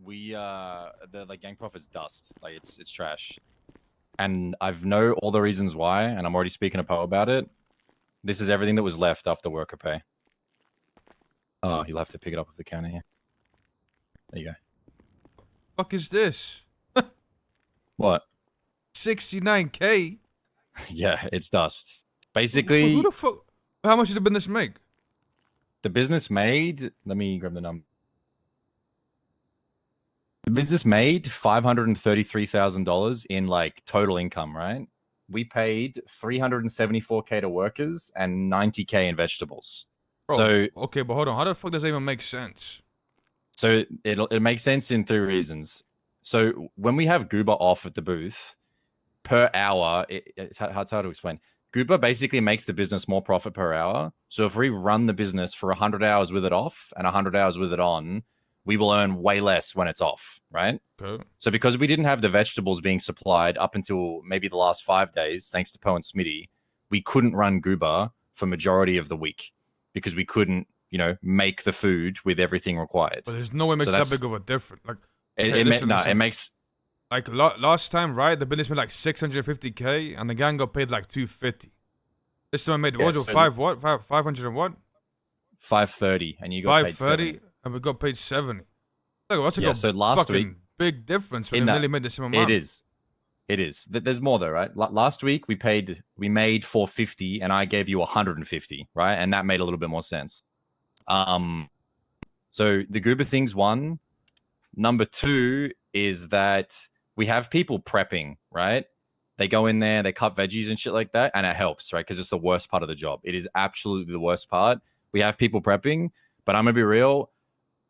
we the like gang profit's dust. Like it's trash. And I've know all the reasons why, and I'm already speaking to Poe about it. This is everything that was left after worker pay. Oh, you'll have to pick it up with the counter here. There you go. Fuck is this? What? 69K? Yeah, it's dust. Basically, who the fuck? How much did the business make? the business made. Let me grab the number. The business made $533,000 in like total income, right? We paid $374K to workers and $90K in vegetables. Bro, So okay, but hold on. How the fuck does that even make sense? So it makes sense in 3 reasons. So when we have Goober off at the booth, per hour, it's hard to explain. Goober basically makes the business more profit per hour. So if we run the business for 100 hours with it off and 100 hours with it on, we will earn way less when it's off, right? Okay. So because we didn't have the vegetables being supplied up until maybe the last 5 days, thanks to Poe and Smitty, we couldn't run Goober for majority of the week because we couldn't, make the food with everything required. But there's no way it makes that big of a difference. Like, okay, it makes... Like, last time, right, the business made like 650K, and the gang got paid like 250. This time I made, what was it, 500 and what? 530, and you got paid 70. And we got paid 70. Like, that's like so last week, big difference when we nearly made the same amount. It is. There's more though, right? Last week we made 450, and I gave you 150, right? And that made a little bit more sense. So the Goober thing's one. Number two is that we have people prepping, right? They go in there, they cut veggies and shit like that, and it helps, right? Because it's the worst part of the job. It is absolutely the worst part. We have people prepping, but I'm gonna be real.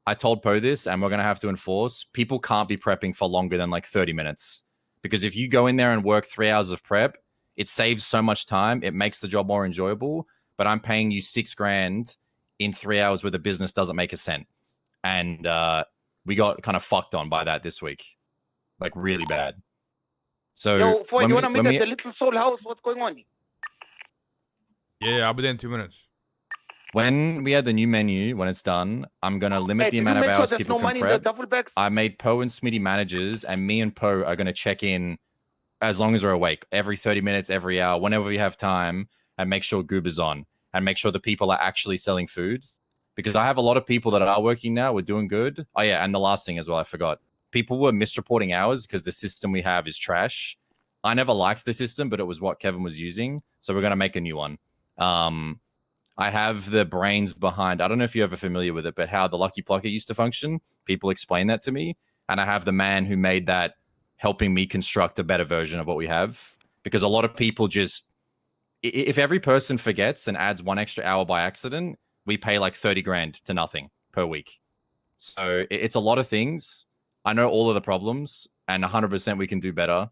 I told Poe this, and we're gonna have to enforce. People can't be prepping for longer than like 30 minutes. Because if you go in there and work 3 hours of prep, it saves so much time. It makes the job more enjoyable. But I'm paying you $6,000 in 3 hours where the business doesn't make a cent. And we got kind of fucked on by that this week. Like really bad. So Yo, Floyd, you want to meet at the Little Soul House? What's going on? Yeah, I'll be there in 2 minutes. When we had the new menu, when it's done, I'm going to limit the amount of hours people can prep. I made Poe and Smitty managers, and me and Poe are going to check in as long as we're awake, every 30 minutes, every hour, whenever we have time, and make sure Goober's on, and make sure the people are actually selling food. Because I have a lot of people that are working now, we're doing good. Oh yeah, and the last thing as well, I forgot. People were misreporting hours because the system we have is trash. I never liked the system, but it was what Kevin was using. So we're going to make a new one. I have the brains behind, I don't know if you're ever familiar with it, but how the Lucky Plucker used to function. People explain that to me. And I have the man who made that helping me construct a better version of what we have. Because a lot of people just, if every person forgets and adds 1 extra hour by accident, we pay like 30 grand to nothing per week. So it's a lot of things. I know all of the problems, and 100% we can do better.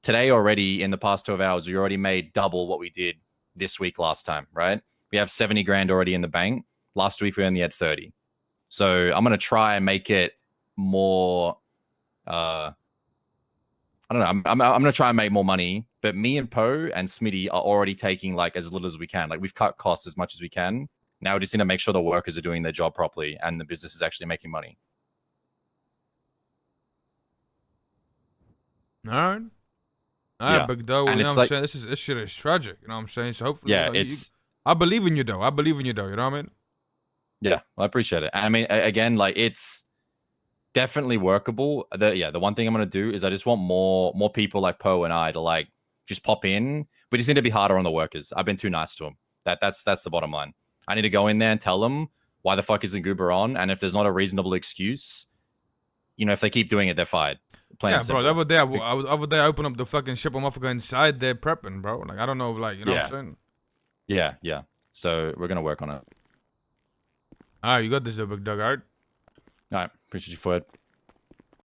Today already, in the past 12 hours, we already made double what we did this week last time, right? We have 70 grand already in the bank. Last week, we only had 30. So I'm going to try and make it more, I don't know. I'm going to try and make more money, but me and Poe and Smitty are already taking like as little as we can. Like we've cut costs as much as we can. Now we just need to make sure the workers are doing their job properly and the business is actually making money. All right. Yeah. Big dog. You know what I'm saying? This shit is tragic. You know what I'm saying? So hopefully, yeah, I believe in you, though. I believe in you, though. You know what I mean? Yeah, well, I appreciate it. And I mean, again, like it's definitely workable. The one thing I'm gonna do is I just want more people like Poe and I to like just pop in. We just need to be harder on the workers. I've been too nice to them. That's the bottom line. I need to go in there and tell them why the fuck isn't Goober on, and if there's not a reasonable excuse, if they keep doing it, they're fired. Yeah, bro. The other day, I opened up the fucking ship on motherfucker inside there prepping, bro. Like I don't know, like you know what I'm saying? Yeah. So we're gonna work on it. All right, you got this, though, big dog. All right. Appreciate you, Floyd.